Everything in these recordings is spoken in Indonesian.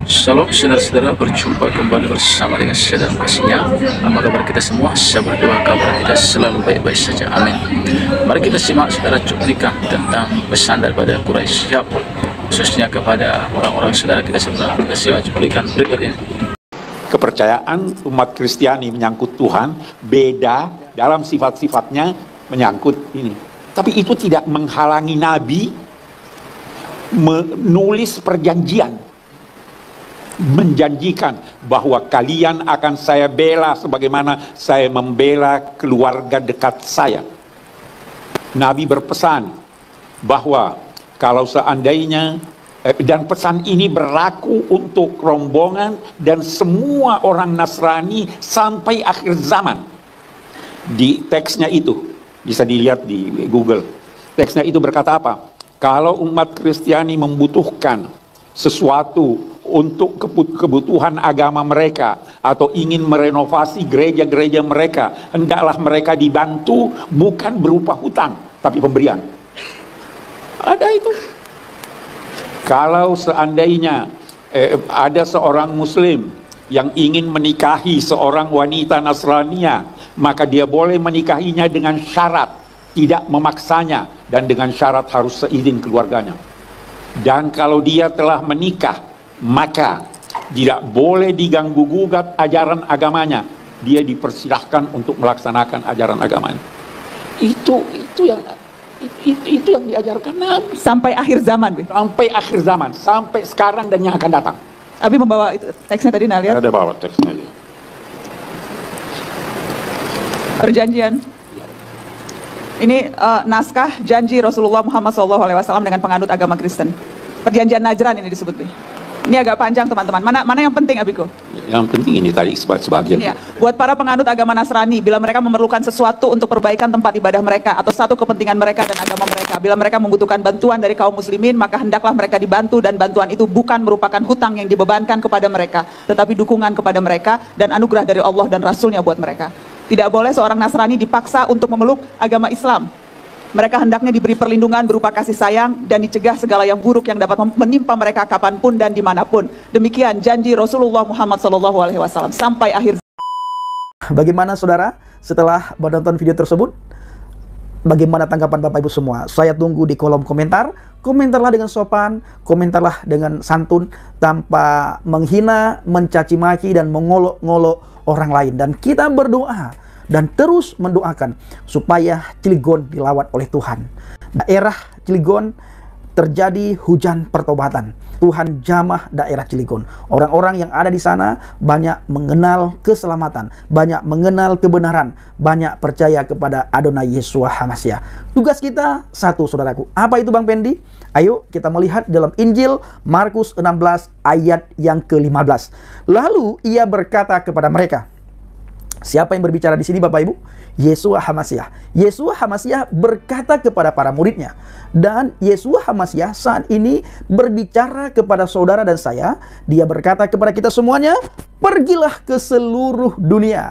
Shalom saudara-saudara, berjumpa kembali bersama dengan saudara kasihnya. Apa kabar kita semua? Saya berdoa kabar kita selalu baik-baik saja, amin. Mari kita simak saudara cuplikan tentang pesan daripada Quraisy, khususnya kepada orang-orang saudara kita semua. Kita simak cuplikan berikut ini. Kepercayaan umat Kristiani menyangkut Tuhan beda dalam sifat-sifatnya menyangkut ini. Tapi itu tidak menghalangi Nabi menulis perjanjian, menjanjikan bahwa kalian akan saya bela sebagaimana saya membela keluarga dekat saya. Nabi berpesan bahwa kalau seandainya dan pesan ini berlaku untuk rombongan dan semua orang Nasrani sampai akhir zaman. Di teksnya itu bisa dilihat di Google. Teksnya itu berkata apa? Kalau umat Kristiani membutuhkan sesuatu untuk kebutuhan agama mereka atau ingin merenovasi gereja-gereja mereka, hendaklah mereka dibantu bukan berupa hutang tapi pemberian. Ada itu. Kalau seandainya ada seorang muslim yang ingin menikahi seorang wanita Nasrania, maka dia boleh menikahinya dengan syarat tidak memaksanya dan dengan syarat harus seizin keluarganya. Dan kalau dia telah menikah, maka tidak boleh diganggu-gugat ajaran agamanya. Dia dipersilahkan untuk melaksanakan ajaran agamanya. Itu yang diajarkan Nabi sampai akhir zaman, sampai akhir zaman, sampai sekarang dan yang akan datang. Abi membawa itu teksnya tadi, lihat. Ada bawa teksnya. Perjanjian. Ini naskah janji Rasulullah Muhammad SAW dengan penganut agama Kristen. Perjanjian Najran ini disebut. Ini agak panjang teman-teman. Mana yang penting, Abiku? Yang penting ini tadi sebagian. Ya. Buat para penganut agama Nasrani, bila mereka memerlukan sesuatu untuk perbaikan tempat ibadah mereka atau satu kepentingan mereka dan agama mereka, bila mereka membutuhkan bantuan dari kaum muslimin, maka hendaklah mereka dibantu, dan bantuan itu bukan merupakan hutang yang dibebankan kepada mereka, tetapi dukungan kepada mereka dan anugerah dari Allah dan Rasulnya buat mereka. Tidak boleh seorang Nasrani dipaksa untuk memeluk agama Islam. Mereka hendaknya diberi perlindungan berupa kasih sayang dan dicegah segala yang buruk yang dapat menimpa mereka kapanpun dan dimanapun. Demikian janji Rasulullah Muhammad SAW sampai akhir. Bagaimana saudara setelah menonton video tersebut? Bagaimana tanggapan Bapak Ibu semua? Saya tunggu di kolom komentar. Komentarlah dengan sopan, komentarlah dengan santun, tanpa menghina, mencaci maki, dan mengolok-ngolok orang lain. Dan kita berdoa dan terus mendoakan supaya Cilegon dilawat oleh Tuhan. Daerah Cilegon terjadi hujan pertobatan. Tuhan jamah daerah Cilegon. Orang-orang yang ada di sana banyak mengenal keselamatan, banyak mengenal kebenaran, banyak percaya kepada Adonai Yeshua HaMashiach. Tugas kita satu, saudaraku. Apa itu, Bang Pendi? Ayo kita melihat dalam Injil Markus 16 ayat yang ke-15. Lalu ia berkata kepada mereka. Siapa yang berbicara di sini, Bapak Ibu? Yeshua HaMashiach. Yeshua HaMashiach berkata kepada para muridnya. Dan Yeshua HaMashiach saat ini berbicara kepada saudara dan saya. Dia berkata kepada kita semuanya, pergilah ke seluruh dunia.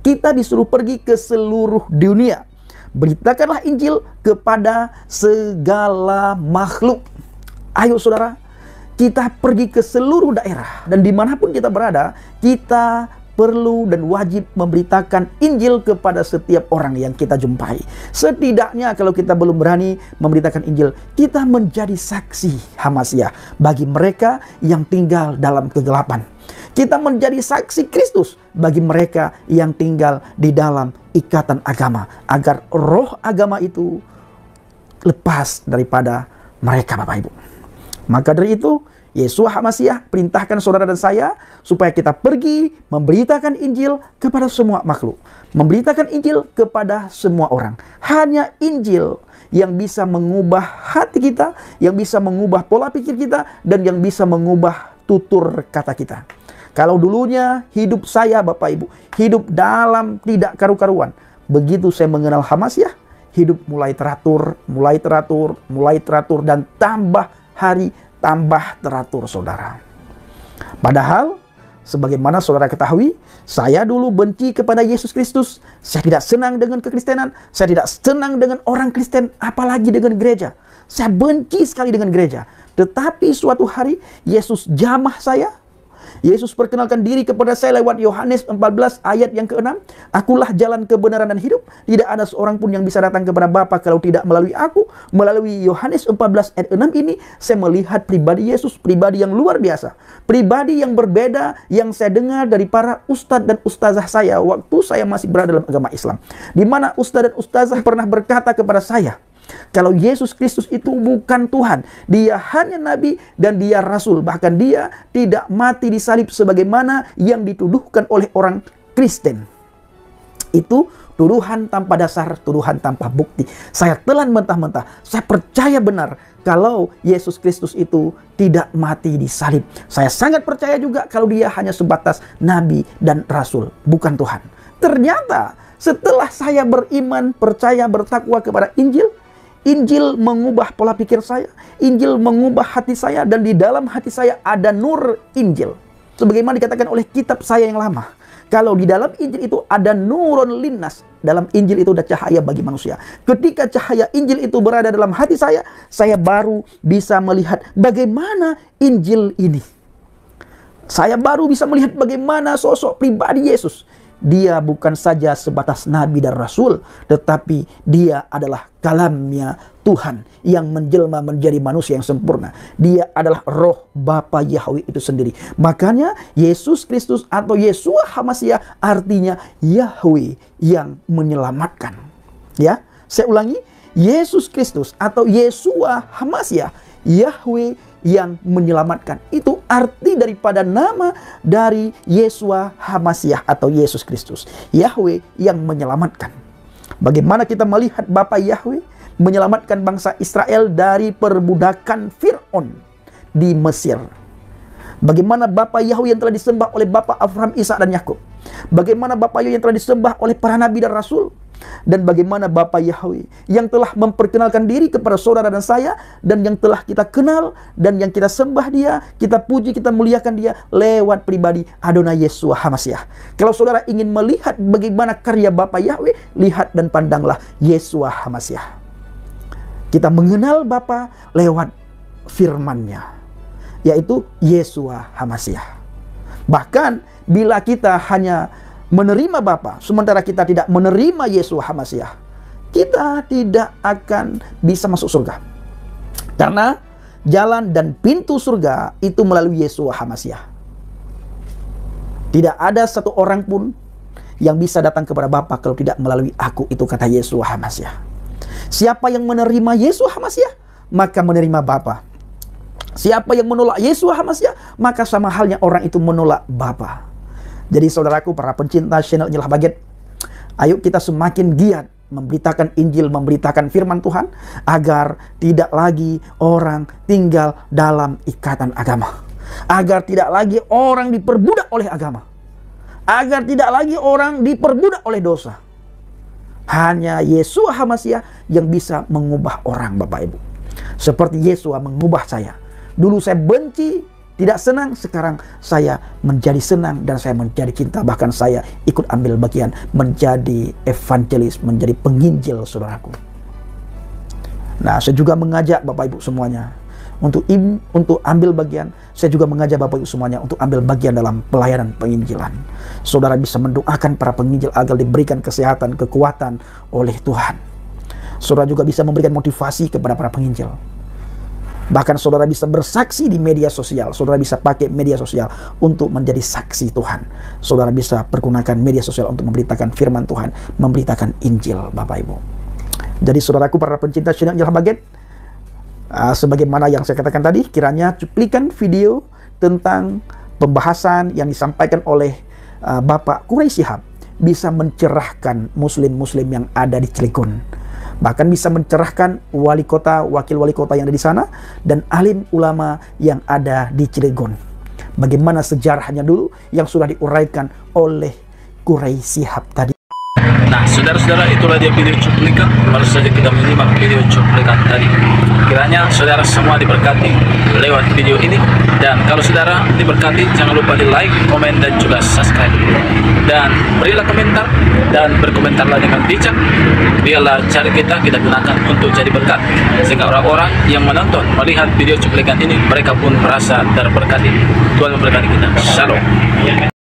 Kita disuruh pergi ke seluruh dunia. Beritakanlah Injil kepada segala makhluk. Ayo saudara, kita pergi ke seluruh daerah. Dan dimanapun kita berada, kita perlu dan wajib memberitakan Injil kepada setiap orang yang kita jumpai. Setidaknya kalau kita belum berani memberitakan Injil, kita menjadi saksi HaMashiach bagi mereka yang tinggal dalam kegelapan. Kita menjadi saksi Kristus bagi mereka yang tinggal di dalam ikatan agama, agar roh agama itu lepas daripada mereka, Bapak Ibu. Maka dari itu, Yeshua HaMashiach perintahkan saudara dan saya supaya kita pergi memberitakan Injil kepada semua makhluk. Memberitakan Injil kepada semua orang. Hanya Injil yang bisa mengubah hati kita, yang bisa mengubah pola pikir kita, dan yang bisa mengubah tutur kata kita. Kalau dulunya hidup saya, Bapak Ibu, hidup dalam tidak karu-karuan. Begitu saya mengenal HaMashiach, hidup mulai teratur, dan tambah hari tambah teratur, saudara. Padahal sebagaimana saudara ketahui, saya dulu benci kepada Yesus Kristus. Saya tidak senang dengan kekristenan. Saya tidak senang dengan orang Kristen, apalagi dengan gereja. Saya benci sekali dengan gereja. Tetapi suatu hari Yesus jamah saya. Yesus perkenalkan diri kepada saya lewat Yohanes 14 ayat yang ke-6. Akulah jalan kebenaran dan hidup. Tidak ada seorang pun yang bisa datang kepada Bapa kalau tidak melalui aku. Melalui Yohanes 14 ayat 6 ini, saya melihat pribadi Yesus, pribadi yang luar biasa. Pribadi yang berbeda yang saya dengar dari para ustadz dan ustazah saya waktu saya masih berada dalam agama Islam. Di mana ustadz dan ustazah pernah berkata kepada saya, kalau Yesus Kristus itu bukan Tuhan, dia hanya Nabi dan dia Rasul. Bahkan dia tidak mati disalib sebagaimana yang dituduhkan oleh orang Kristen. Itu tuduhan tanpa dasar, tuduhan tanpa bukti. Saya telan mentah-mentah. Saya percaya benar kalau Yesus Kristus itu tidak mati disalib. Saya sangat percaya juga kalau dia hanya sebatas Nabi dan Rasul, bukan Tuhan. Ternyata setelah saya beriman, percaya, bertakwa kepada Injil, Injil mengubah pola pikir saya, Injil mengubah hati saya, dan di dalam hati saya ada nur Injil. Sebagaimana dikatakan oleh kitab saya yang lama, kalau di dalam Injil itu ada nurun linnas, dalam Injil itu ada cahaya bagi manusia. Ketika cahaya Injil itu berada dalam hati saya baru bisa melihat bagaimana Injil ini. Saya baru bisa melihat bagaimana sosok pribadi Yesus. Dia bukan saja sebatas Nabi dan Rasul, tetapi dia adalah kalamnya Tuhan yang menjelma menjadi manusia yang sempurna. Dia adalah roh Bapa Yahweh itu sendiri. Makanya Yesus Kristus atau Yeshua HaMashiach artinya Yahweh yang menyelamatkan. Ya, saya ulangi, Yesus Kristus atau Yeshua HaMashiach, Yahweh yang menyelamatkan. Itu arti daripada nama dari Yeshua HaMashiach atau Yesus Kristus, Yahweh yang menyelamatkan. Bagaimana kita melihat Bapa Yahweh menyelamatkan bangsa Israel dari perbudakan Fir'aun di Mesir. Bagaimana Bapa Yahweh yang telah disembah oleh Bapa Abraham, Ishak dan Yakub. Bagaimana Bapa Yahweh yang telah disembah oleh para nabi dan rasul. Dan bagaimana Bapa Yahweh yang telah memperkenalkan diri kepada saudara dan saya, dan yang telah kita kenal dan yang kita sembah dia, kita puji, kita muliakan dia lewat pribadi Adonai Yeshua HaMashiach. Kalau saudara ingin melihat bagaimana karya Bapa Yahweh, lihat dan pandanglah Yeshua HaMashiach. Kita mengenal Bapa lewat firman-Nya, yaitu Yeshua HaMashiach. Bahkan bila kita hanya menerima Bapa, sementara kita tidak menerima Yeshua HaMashiach, kita tidak akan bisa masuk surga. Karena jalan dan pintu surga itu melalui Yeshua HaMashiach. Tidak ada satu orang pun yang bisa datang kepada Bapa kalau tidak melalui aku, itu kata Yeshua HaMashiach. Siapa yang menerima Yeshua HaMashiach, maka menerima Bapa. Siapa yang menolak Yeshua HaMashiach, maka sama halnya orang itu menolak Bapa. Jadi saudaraku, para pencinta channel Injil Habaget, ayo kita semakin giat memberitakan Injil, memberitakan firman Tuhan, agar tidak lagi orang tinggal dalam ikatan agama, agar tidak lagi orang diperbudak oleh agama, agar tidak lagi orang diperbudak oleh dosa. Hanya Yeshua HaMashiach yang bisa mengubah orang, Bapak Ibu. Seperti Yeshua mengubah saya. Dulu saya benci, tidak senang, sekarang saya menjadi senang dan saya menjadi cinta. Bahkan saya ikut ambil bagian menjadi evangelis, menjadi penginjil, saudaraku. Nah, saya juga mengajak Bapak Ibu semuanya untuk ambil bagian. Saya juga mengajak Bapak Ibu semuanya untuk ambil bagian dalam pelayanan penginjilan. Saudara bisa mendoakan para penginjil agar diberikan kesehatan, kekuatan oleh Tuhan. Saudara juga bisa memberikan motivasi kepada para penginjil. Bahkan saudara bisa bersaksi di media sosial. Saudara bisa pakai media sosial untuk menjadi saksi Tuhan. Saudara bisa pergunakan media sosial untuk memberitakan firman Tuhan, memberitakan Injil, Bapak Ibu. Jadi saudaraku, para pencinta channel Injil Habaget, sebagaimana yang saya katakan tadi, kiranya cuplikan video tentang pembahasan yang disampaikan oleh Bapak Quraisy Shihab bisa mencerahkan muslim-muslim yang ada di Cilegon. Bahkan bisa mencerahkan wali kota, wakil wali kota yang ada di sana, dan alim ulama yang ada di Cilegon. Bagaimana sejarahnya dulu yang sudah diuraikan oleh Quraisy Shihab tadi. Nah, saudara-saudara, itulah dia video cuplikan. Baru saja kita menyimak video cuplikan tadi. Kiranya saudara semua diberkati lewat video ini. Dan kalau saudara diberkati, jangan lupa di like, komen, dan juga subscribe. Dan berilah komentar dan berkomentarlah dengan bijak. Biarlah cari kita gunakan untuk jadi berkat, sehingga orang-orang yang menonton melihat video cuplikan ini, mereka pun merasa terberkati. Tuhan memberkati kita. Shalom.